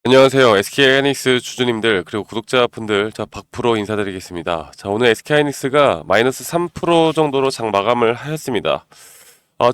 안녕하세요. SK하이닉스 주주님들 그리고 구독자분들, 저 박프로 인사드리겠습니다. 자, 오늘 SK하이닉스가 마이너스 3% 정도로 장 마감을 하였습니다.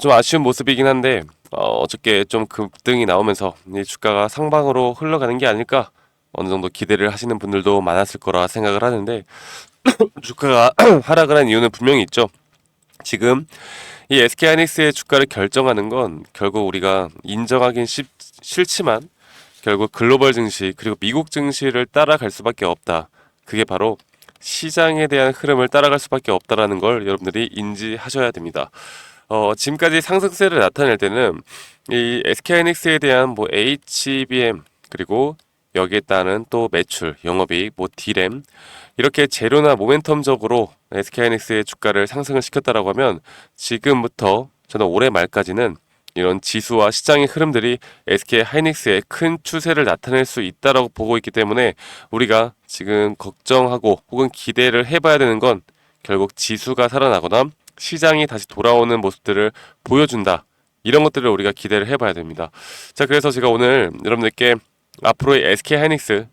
좀 아쉬운 모습이긴 한데 어저께 좀 급등이 나오면서 이 주가가 상방으로 흘러가는 게 아닐까 어느 정도 기대를 하시는 분들도 많았을 거라 생각을 하는데 주가가 하락을 한 이유는 분명히 있죠. 지금 이 SK하이닉스의 주가를 결정하는 건 결국 우리가 인정하긴 싫지만 결국 글로벌 증시 그리고 미국 증시를 따라갈 수밖에 없다. 그게 바로 시장에 대한 흐름을 따라갈 수밖에 없다라는 걸 여러분들이 인지하셔야 됩니다. 지금까지 상승세를 나타낼 때는 이 SK하이닉스에 대한 뭐 HBM 그리고 여기에 따른 또 매출, 영업이익, 뭐 D램 이렇게 재료나 모멘텀적으로 SK하이닉스의 주가를 상승을 시켰다라고 하면 지금부터 저는 올해 말까지는 이런 지수와 시장의 흐름들이 SK하이닉스의 큰 추세를 나타낼 수 있다라고 보고 있기 때문에 우리가 지금 걱정하고 혹은 기대를 해봐야 되는 건 결국 지수가 살아나거나 시장이 다시 돌아오는 모습들을 보여준다. 이런 것들을 우리가 기대를 해봐야 됩니다. 자, 그래서 제가 오늘 여러분들께 앞으로의 SK하이닉스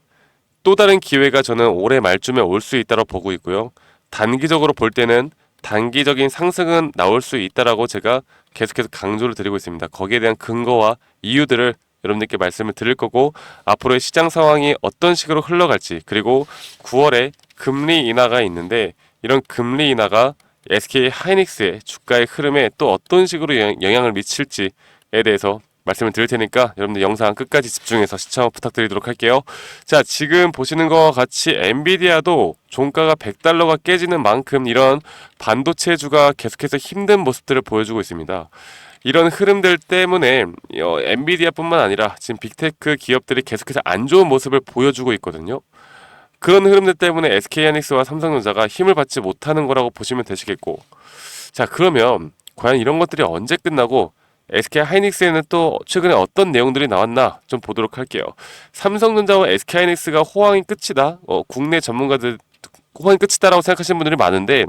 또 다른 기회가 저는 올해 말쯤에 올 수 있다고 보고 있고요. 단기적으로 볼 때는 단기적인 상승은 나올 수 있다라고 제가 계속해서 강조를 드리고 있습니다. 거기에 대한 근거와 이유들을 여러분들께 말씀을 드릴 거고 앞으로의 시장 상황이 어떤 식으로 흘러갈지 그리고 9월에 금리 인하가 있는데 이런 금리 인하가 SK하이닉스의 주가의 흐름에 또 어떤 식으로 영향을 미칠지에 대해서 말씀을 드릴 테니까 여러분들 영상 끝까지 집중해서 시청 부탁드리도록 할게요. 자, 지금 보시는 것과 같이 엔비디아도 종가가 100달러가 깨지는 만큼 이런 반도체주가 계속해서 힘든 모습들을 보여주고 있습니다. 이런 흐름들 때문에 엔비디아뿐만 아니라 지금 빅테크 기업들이 계속해서 안 좋은 모습을 보여주고 있거든요. 그런 흐름들 때문에 SK하이닉스와 삼성전자가 힘을 받지 못하는 거라고 보시면 되시겠고, 자, 그러면 과연 이런 것들이 언제 끝나고 SK하이닉스에는 또 최근에 어떤 내용들이 나왔나 좀 보도록 할게요. 삼성전자와 SK하이닉스가 호황이 끝이다. 국내 전문가들 호황이 끝이다라고 생각하시는 분들이 많은데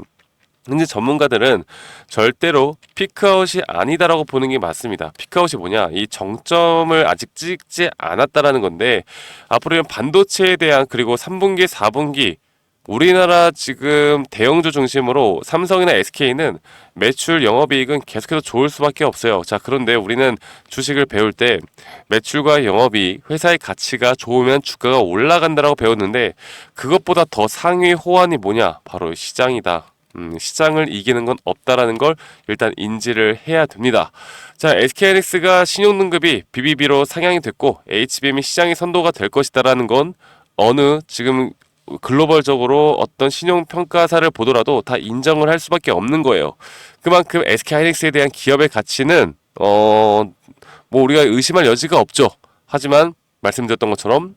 현재 전문가들은 절대로 피크아웃이 아니다라고 보는 게 맞습니다. 피크아웃이 뭐냐? 이 정점을 아직 찍지 않았다라는 건데 앞으로 반도체에 대한 그리고 3분기, 4분기 우리나라 지금 대형주 중심으로 삼성이나 SK는 매출 영업이익은 계속해서 좋을 수밖에 없어요. 자, 그런데 우리는 주식을 배울 때 매출과 영업이익, 회사의 가치가 좋으면 주가가 올라간다라고 배웠는데 그것보다 더 상위 호환이 뭐냐? 바로 시장이다. 시장을 이기는 건 없다라는 걸 일단 인지를 해야 됩니다. 자, SK하이닉스가 신용등급이 BBB로 상향이 됐고 HBM이 시장의 선도가 될 것이다라는 건 어느 지금 글로벌적으로 어떤 신용평가사를 보더라도 다 인정을 할 수밖에 없는 거예요. 그만큼 SK하이닉스에 대한 기업의 가치는 뭐 우리가 의심할 여지가 없죠. 하지만 말씀드렸던 것처럼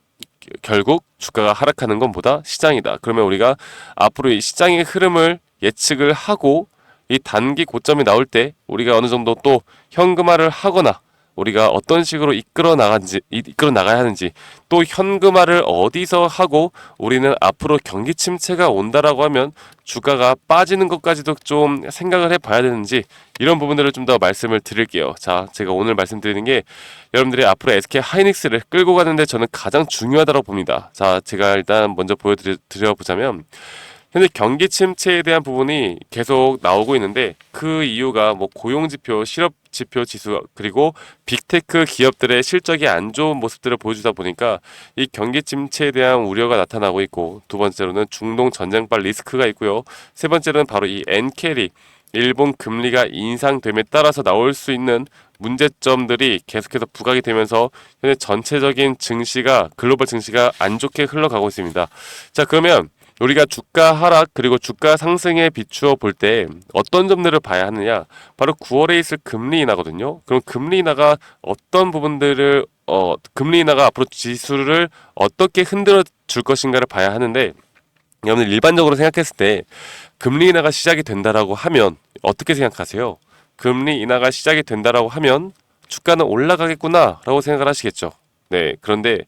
결국 주가가 하락하는 것보다 시장이다. 그러면 우리가 앞으로 이 시장의 흐름을 예측을 하고 이 단기 고점이 나올 때 우리가 어느 정도 또 현금화를 하거나 우리가 어떤 식으로 이끌어 나가야 하는지 또 현금화를 어디서 하고 우리는 앞으로 경기 침체가 온다라고 하면 주가가 빠지는 것까지도 좀 생각을 해봐야 되는지 이런 부분들을 좀 더 말씀을 드릴게요. 자, 제가 오늘 말씀드리는 게 여러분들이 앞으로 SK하이닉스를 끌고 가는데 저는 가장 중요하다고 봅니다. 자, 제가 일단 먼저 보여드려 보자면 현재 경기 침체에 대한 부분이 계속 나오고 있는데 그 이유가 뭐 고용지표, 실업지표 지수 그리고 빅테크 기업들의 실적이 안 좋은 모습들을 보여주다 보니까 이 경기 침체에 대한 우려가 나타나고 있고 두 번째로는 중동 전쟁발 리스크가 있고요. 세 번째로는 바로 이 엔캐리 일본 금리가 인상됨에 따라서 나올 수 있는 문제점들이 계속해서 부각이 되면서 현재 전체적인 증시가 글로벌 증시가 안 좋게 흘러가고 있습니다. 자, 그러면 우리가 주가 하락 그리고 주가 상승에 비추어 볼 때 어떤 점들을 봐야 하느냐? 바로 9월에 있을 금리 인하거든요. 그럼 금리 인하가 어떤 부분들을 금리 인하가 앞으로 지수를 어떻게 흔들어 줄 것인가를 봐야 하는데 여러분 일반적으로 생각했을 때 금리 인하가 시작이 된다라고 하면 어떻게 생각하세요? 금리 인하가 시작이 된다라고 하면 주가는 올라가겠구나라고 생각을 하시겠죠. 네, 그런데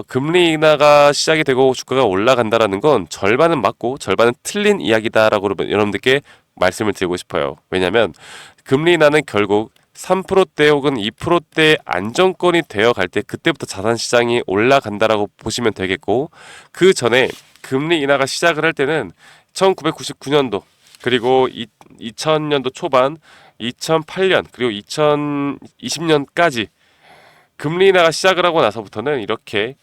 금리 인하가 시작이 되고 주가가 올라간다라는 건 절반은 맞고 절반은 틀린 이야기다라고 여러분들께 말씀을 드리고 싶어요. 왜냐하면 금리 인하는 결국 3%대 혹은 2%대 안정권이 되어 갈 때 그때부터 자산 시장이 올라간다라고 보시면 되겠고, 그 전에 금리 인하가 시작을 할 때는 1999년도 그리고 2000년도 초반, 2008년 그리고 2020년까지 금리 인하가 시작을 하고 나서부터는 이렇게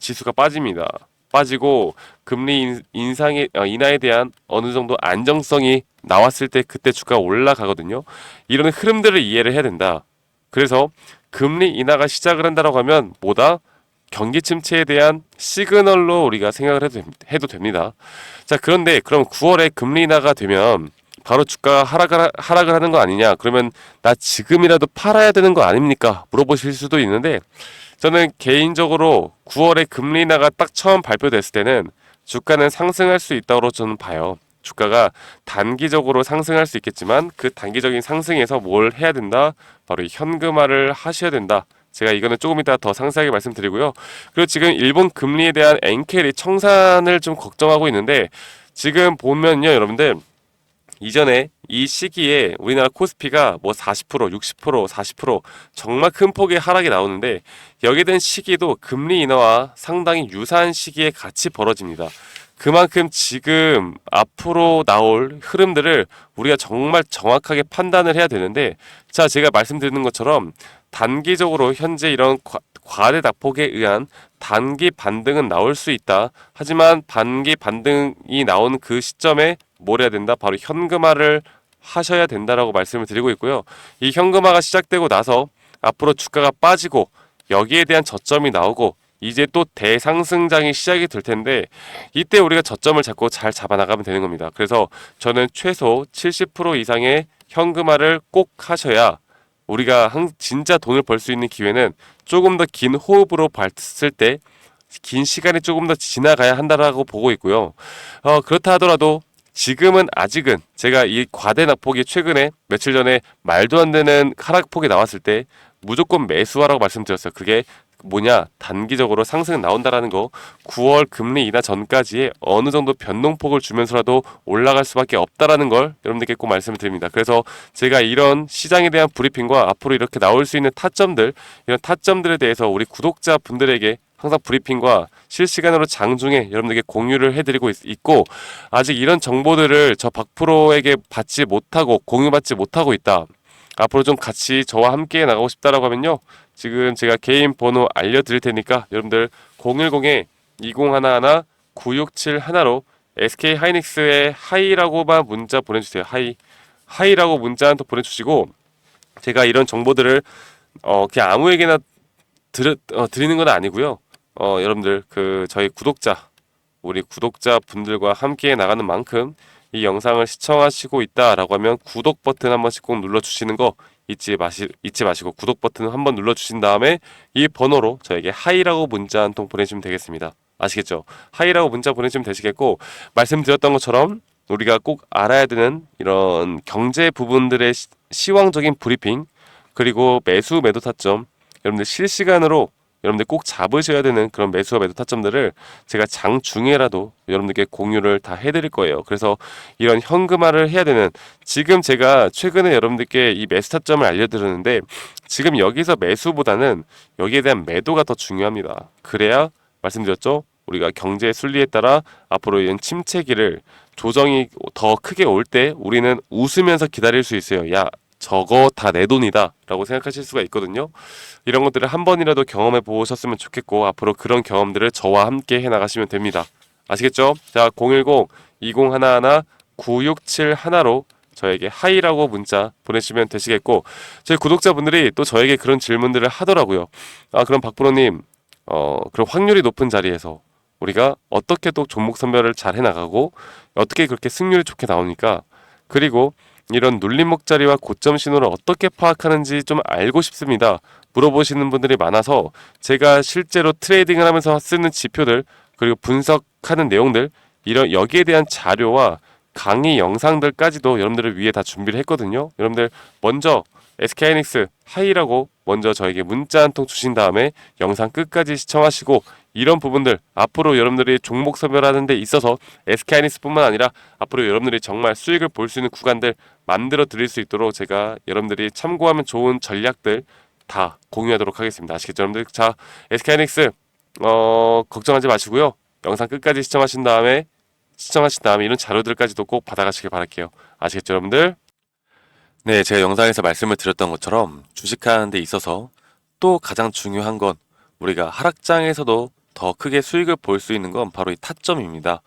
지수가 빠집니다. 빠지고 금리 인하에 대한 어느 정도 안정성이 나왔을 때 그때 주가가 올라가거든요. 이런 흐름들을 이해를 해야 된다. 그래서 금리 인하가 시작을 한다라고 하면 뭐다? 경기 침체에 대한 시그널로 우리가 생각을 해도 됩니다. 자, 그런데 그럼 9월에 금리 인하가 되면 바로 주가가 하락을 하는 거 아니냐? 그러면 나 지금이라도 팔아야 되는 거 아닙니까? 물어보실 수도 있는데, 저는 개인적으로 9월에 금리 인하가 딱 처음 발표됐을 때는 주가는 상승할 수 있다고 저는 봐요. 주가가 단기적으로 상승할 수 있겠지만 그 단기적인 상승에서 뭘 해야 된다? 바로 이 현금화를 하셔야 된다. 제가 이거는 조금 이따 더 상세하게 말씀드리고요. 그리고 지금 일본 금리에 대한 엔켈이 청산을 좀 걱정하고 있는데, 지금 보면요, 여러분들, 이전에 이 시기에 우리나라 코스피가 뭐 40%, 60%, 40% 정말 큰 폭의 하락이 나오는데, 여기에 대한 시기도 금리 인하와 상당히 유사한 시기에 같이 벌어집니다. 그만큼 지금 앞으로 나올 흐름들을 우리가 정말 정확하게 판단을 해야 되는데, 자, 제가 말씀드리는 것처럼 단기적으로 현재 이런 과대 낙폭에 의한 단기 반등은 나올 수 있다. 하지만 단기 반등이 나온 그 시점에 뭘 해야 된다? 바로 현금화를 하셔야 된다라고 말씀을 드리고 있고요. 이 현금화가 시작되고 나서 앞으로 주가가 빠지고 여기에 대한 저점이 나오고 이제 또 대상승장이 시작이 될 텐데, 이때 우리가 저점을 잡고 잘 잡아나가면 되는 겁니다. 그래서 저는 최소 70% 이상의 현금화를 꼭 하셔야 우리가 진짜 돈을 벌 수 있는 기회는 조금 더 긴 호흡으로 봤을 때 긴 시간이 조금 더 지나가야 한다라고 보고 있고요. 그렇다 하더라도 지금은 아직은 제가 이 과대 낙폭이 최근에 며칠 전에 말도 안 되는 하락폭이 나왔을 때 무조건 매수하라고 말씀드렸어요. 그게 뭐냐? 단기적으로 상승 나온다라는 거, 9월 금리 인하 전까지의 어느 정도 변동폭을 주면서라도 올라갈 수밖에 없다라는 걸 여러분들께 꼭 말씀을 드립니다. 그래서 제가 이런 시장에 대한 브리핑과 앞으로 이렇게 나올 수 있는 타점들, 이런 타점들에 대해서 우리 구독자분들에게 항상 브리핑과 실시간으로 장중에 여러분들께 공유를 해드리고 있고, 아직 이런 정보들을 저 박프로에게 받지 못하고 공유받지 못하고 있다. 앞으로 좀 같이 저와 함께 나가고 싶다라고 하면요, 지금 제가 개인 번호 알려드릴 테니까 여러분들 010-2011-9671로 SK 하이닉스의 하이라고만 문자 보내주세요. 하이라고 문자 한 통 보내주시고, 제가 이런 정보들을 그냥 아무에게나 드리는 건 아니고요. 여러분들 저희 우리 구독자 분들과 함께 나가는 만큼 이 영상을 시청하시고 있다라고 하면 구독 버튼 한 번씩 꼭 눌러주시는 거 잊지 마시고 구독 버튼 한번 눌러주신 다음에 이 번호로 저에게 하이라고 문자 한 통 보내주시면 되겠습니다. 아시겠죠? 하이라고 문자 보내주시면 되시겠고, 말씀드렸던 것처럼 우리가 꼭 알아야 되는 이런 경제 부분들의 시황적인 브리핑, 그리고 매수 매도 타점, 여러분들 실시간으로 여러분들 꼭 잡으셔야 되는 그런 매수와 매도 타점들을 제가 장중에라도 여러분들께 공유를 다 해드릴 거예요. 그래서 이런 현금화를 해야 되는, 지금 제가 최근에 여러분들께 이 매수 타점을 알려드렸는데, 지금 여기서 매수보다는 여기에 대한 매도가 더 중요합니다. 그래야 말씀드렸죠? 우리가 경제의 순리에 따라 앞으로 이런 침체기를 조정이 더 크게 올 때 우리는 웃으면서 기다릴 수 있어요. 야, 저거 다 내 돈이다 라고 생각하실 수가 있거든요. 이런 것들을 한 번이라도 경험해 보셨으면 좋겠고, 앞으로 그런 경험들을 저와 함께 해 나가시면 됩니다. 아시겠죠? 자, 010-2011-9671로 저에게 하이라고 문자 보내시면 되시겠고, 저희 구독자분들이 또 저에게 그런 질문들을 하더라고요. 그럼 박프로님, 그럼 확률이 높은 자리에서 우리가 어떻게 또 종목 선별을 잘 해나가고 어떻게 그렇게 승률이 좋게 나오니까, 그리고 이런 눌림목 자리와 고점 신호를 어떻게 파악하는지 좀 알고 싶습니다 물어보시는 분들이 많아서, 제가 실제로 트레이딩을 하면서 쓰는 지표들, 그리고 분석하는 내용들, 이런 여기에 대한 자료와 강의 영상들까지도 여러분들을 위해 다 준비를 했거든요. 여러분들 먼저 SK하이닉스 하이라고 먼저 저에게 문자 한 통 주신 다음에 영상 끝까지 시청하시고 이런 부분들 앞으로 여러분들이 종목 선별하는 데 있어서 SK하이닉스뿐만 아니라 앞으로 여러분들이 정말 수익을 볼 수 있는 구간들 만들어 드릴 수 있도록 제가 여러분들이 참고하면 좋은 전략들 다 공유하도록 하겠습니다. 아시겠죠, 여러분들? 자, SK하이닉스 걱정하지 마시고요. 영상 끝까지 시청하신 다음에 이런 자료들까지도 꼭 받아가시길 바랄게요. 아시겠죠, 여러분들? 네, 제가 영상에서 말씀을 드렸던 것처럼 주식하는 데 있어서 또 가장 중요한 건 우리가 하락장에서도 더 크게 수익을 볼 수 있는 건 바로 이 타점입니다.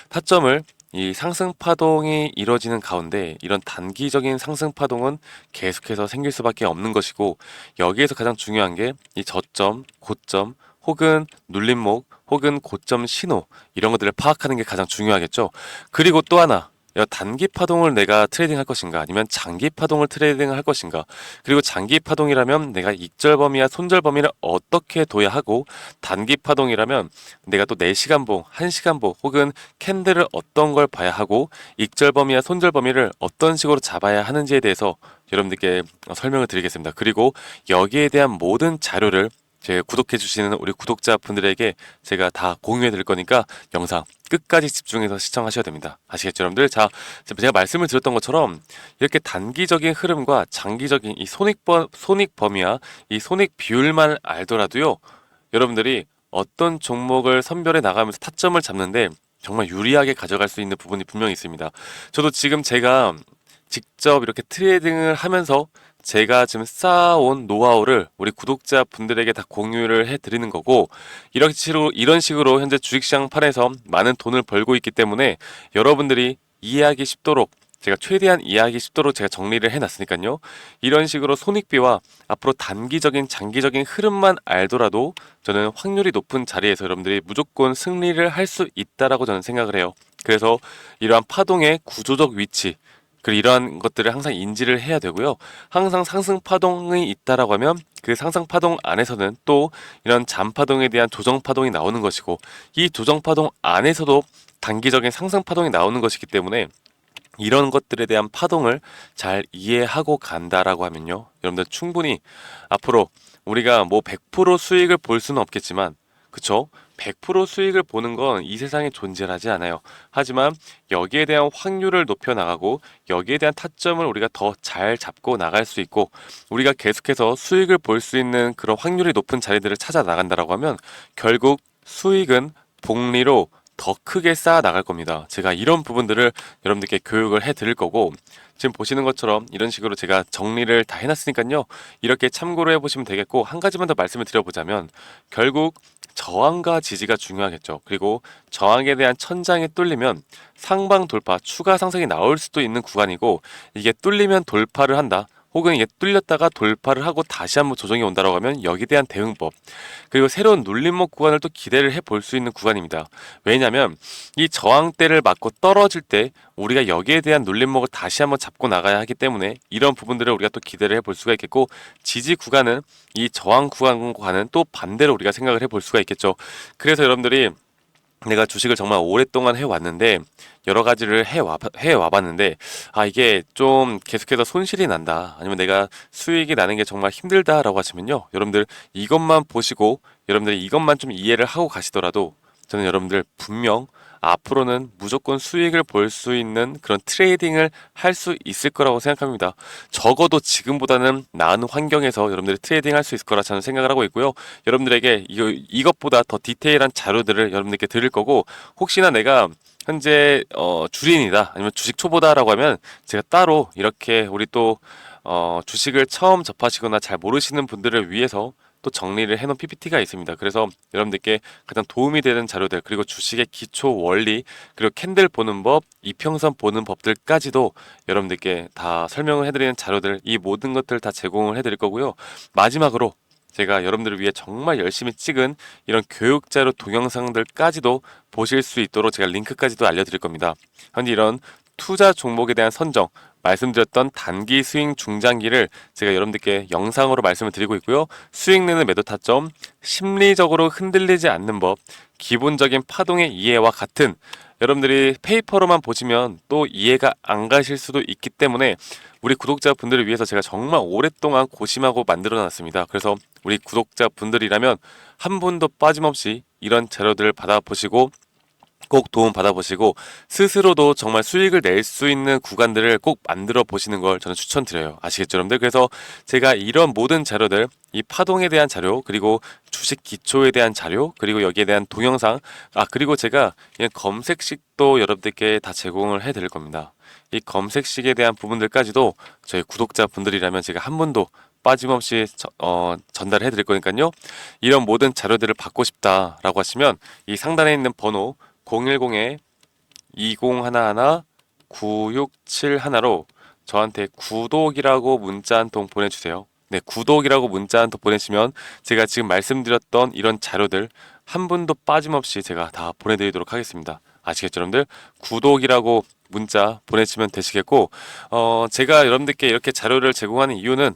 타점을 이 상승 파동이 이뤄지는 가운데 이런 단기적인 상승 파동은 계속해서 생길 수밖에 없는 것이고, 여기에서 가장 중요한 게 이 저점, 고점 혹은 눌림목 혹은 고점 신호, 이런 것들을 파악하는 게 가장 중요하겠죠. 그리고 또 하나, 단기 파동을 내가 트레이딩 할 것인가 아니면 장기 파동을 트레이딩 할 것인가, 그리고 장기 파동이라면 내가 익절 범위와 손절 범위를 어떻게 둬야 하고, 단기 파동이라면 내가 또 4시간 보, 1시간 보 혹은 캔들을 어떤 걸 봐야 하고, 익절 범위와 손절 범위를 어떤 식으로 잡아야 하는지에 대해서 여러분들께 설명을 드리겠습니다. 그리고 여기에 대한 모든 자료를 제 구독해 주시는 우리 구독자분들에게 제가 다 공유해 드릴 거니까 영상 끝까지 집중해서 시청하셔야 됩니다. 아시겠죠, 여러분들? 자, 제가 말씀을 드렸던 것처럼 이렇게 단기적인 흐름과 장기적인 이 손익 범위와 이 손익 비율만 알더라도요, 여러분들이 어떤 종목을 선별해 나가면서 타점을 잡는데 정말 유리하게 가져갈 수 있는 부분이 분명히 있습니다. 저도 지금 제가 직접 이렇게 트레이딩을 하면서 제가 지금 쌓아온 노하우를 우리 구독자분들에게 다 공유를 해드리는 거고, 이런 식으로 현재 주식시장판에서 많은 돈을 벌고 있기 때문에 여러분들이 이해하기 쉽도록, 제가 최대한 이해하기 쉽도록 제가 정리를 해놨으니까요. 이런 식으로 손익비와 앞으로 단기적인 장기적인 흐름만 알더라도 저는 확률이 높은 자리에서 여러분들이 무조건 승리를 할 수 있다라고 저는 생각을 해요. 그래서 이러한 파동의 구조적 위치, 그리고 이러한 것들을 항상 인지를 해야 되고요. 항상 상승 파동이 있다라고 하면 그 상승 파동 안에서는 또 이런 잠 파동에 대한 조정 파동이 나오는 것이고, 이 조정 파동 안에서도 단기적인 상승 파동이 나오는 것이기 때문에 이런 것들에 대한 파동을 잘 이해하고 간다라고 하면요, 여러분들 충분히 앞으로 우리가 뭐 100% 수익을 볼 수는 없겠지만, 그쵸? 100% 수익을 보는 건 이 세상에 존재하지 않아요. 하지만 여기에 대한 확률을 높여 나가고 여기에 대한 타점을 우리가 더 잘 잡고 나갈 수 있고, 우리가 계속해서 수익을 볼 수 있는 그런 확률이 높은 자리들을 찾아 나간다라고 하면 결국 수익은 복리로 더 크게 쌓아 나갈 겁니다. 제가 이런 부분들을 여러분들께 교육을 해 드릴 거고, 지금 보시는 것처럼 이런 식으로 제가 정리를 다 해놨으니까요. 이렇게 참고를 해보시면 되겠고, 한 가지만 더 말씀을 드려보자면 결국 저항과 지지가 중요하겠죠. 그리고 저항에 대한 천장이 뚫리면 상방 돌파, 추가 상승이 나올 수도 있는 구간이고, 이게 뚫리면 돌파를 한다, 혹은 이게 뚫렸다가 돌파를 하고 다시 한번 조정이 온다라고 하면 여기에 대한 대응법, 그리고 새로운 눌림목 구간을 또 기대를 해볼 수 있는 구간입니다. 왜냐하면 이 저항대를 맞고 떨어질 때 우리가 여기에 대한 눌림목을 다시 한번 잡고 나가야 하기 때문에 이런 부분들을 우리가 또 기대를 해볼 수가 있겠고, 지지 구간은 이 저항 구간과는 또 반대로 우리가 생각을 해볼 수가 있겠죠. 그래서 여러분들이 내가 주식을 정말 오랫동안 해왔는데 여러 가지를 해와봤는데, 이게 좀 계속해서 손실이 난다, 아니면 내가 수익이 나는 게 정말 힘들다라고 하시면요, 여러분들 이것만 보시고 여러분들이 이것만 좀 이해를 하고 가시더라도 저는 여러분들 분명 앞으로는 무조건 수익을 볼 수 있는 그런 트레이딩을 할 수 있을 거라고 생각합니다. 적어도 지금보다는 나은 환경에서 여러분들이 트레이딩 할 수 있을 거라 저는 생각을 하고 있고요. 여러분들에게 이것보다 더 디테일한 자료들을 여러분들께 드릴 거고, 혹시나 내가 현재 주린이다 아니면 주식 초보다라고 하면 제가 따로 이렇게 우리 또 주식을 처음 접하시거나 잘 모르시는 분들을 위해서 또 정리를 해놓은 PPT가 있습니다. 그래서 여러분들께 가장 도움이 되는 자료들, 그리고 주식의 기초 원리, 그리고 캔들 보는 법, 이평선 보는 법들까지도 여러분들께 다 설명을 해드리는 자료들, 이 모든 것들 다 제공을 해드릴 거고요. 마지막으로 제가 여러분들을 위해 정말 열심히 찍은 이런 교육자료 동영상들까지도 보실 수 있도록 제가 링크까지도 알려드릴 겁니다. 현재 이런 투자 종목에 대한 선정, 말씀드렸던 단기 스윙 중장기를 제가 여러분들께 영상으로 말씀을 드리고 있고요. 수익 내는 매도 타점, 심리적으로 흔들리지 않는 법, 기본적인 파동의 이해와 같은 여러분들이 페이퍼로만 보시면 또 이해가 안 가실 수도 있기 때문에 우리 구독자분들을 위해서 제가 정말 오랫동안 고심하고 만들어 놨습니다. 그래서 우리 구독자분들이라면 한 분도 빠짐없이 이런 자료들을 받아보시고 꼭 도움 받아보시고 스스로도 정말 수익을 낼 수 있는 구간들을 꼭 만들어 보시는 걸 저는 추천드려요. 아시겠죠, 여러분들? 그래서 제가 이런 모든 자료들, 이 파동에 대한 자료, 그리고 주식 기초에 대한 자료, 그리고 여기에 대한 동영상, 그리고 제가 이 검색식도 여러분들께 다 제공을 해 드릴 겁니다. 이 검색식에 대한 부분들까지도 저희 구독자분들이라면 제가 한 분도 빠짐없이 전달해 드릴 거니까요. 이런 모든 자료들을 받고 싶다라고 하시면 이 상단에 있는 번호 010-2011-9671로 저한테 구독이라고 문자 한 통 보내주세요. 네, 구독이라고 문자 한 통 보내시면 제가 지금 말씀드렸던 이런 자료들 한 분도 빠짐없이 제가 다 보내드리도록 하겠습니다. 아시겠죠, 여러분들? 구독이라고 문자 보내시면 되시겠고, 제가 여러분들께 이렇게 자료를 제공하는 이유는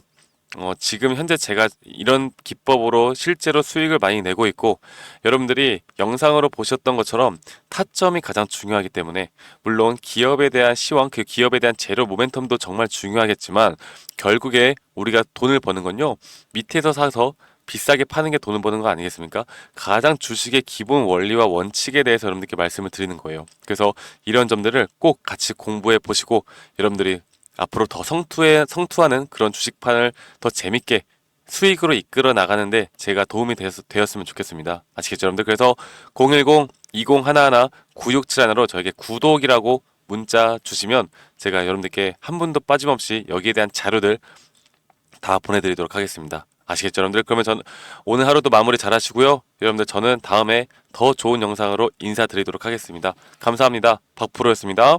지금 현재 제가 이런 기법으로 실제로 수익을 많이 내고 있고 여러분들이 영상으로 보셨던 것처럼 타점이 가장 중요하기 때문에 물론 기업에 대한 시황, 그 기업에 대한 재료 모멘텀도 정말 중요하겠지만 결국에 우리가 돈을 버는 건요 밑에서 사서 비싸게 파는 게 돈을 버는 거 아니겠습니까? 가장 주식의 기본 원리와 원칙에 대해서 여러분들께 말씀을 드리는 거예요. 그래서 이런 점들을 꼭 같이 공부해 보시고 여러분들이 앞으로 더 성투하는 그런 주식판을 더 재밌게 수익으로 이끌어 나가는데 제가 도움이 되었으면 좋겠습니다. 아시겠죠, 여러분들? 그래서 010-2011-9671로 저에게 구독이라고 문자 주시면 제가 여러분들께 한 분도 빠짐없이 여기에 대한 자료들 다 보내드리도록 하겠습니다. 아시겠죠, 여러분들? 그러면 오늘 하루도 마무리 잘 하시고요. 여러분들 저는 다음에 더 좋은 영상으로 인사드리도록 하겠습니다. 감사합니다. 박프로였습니다.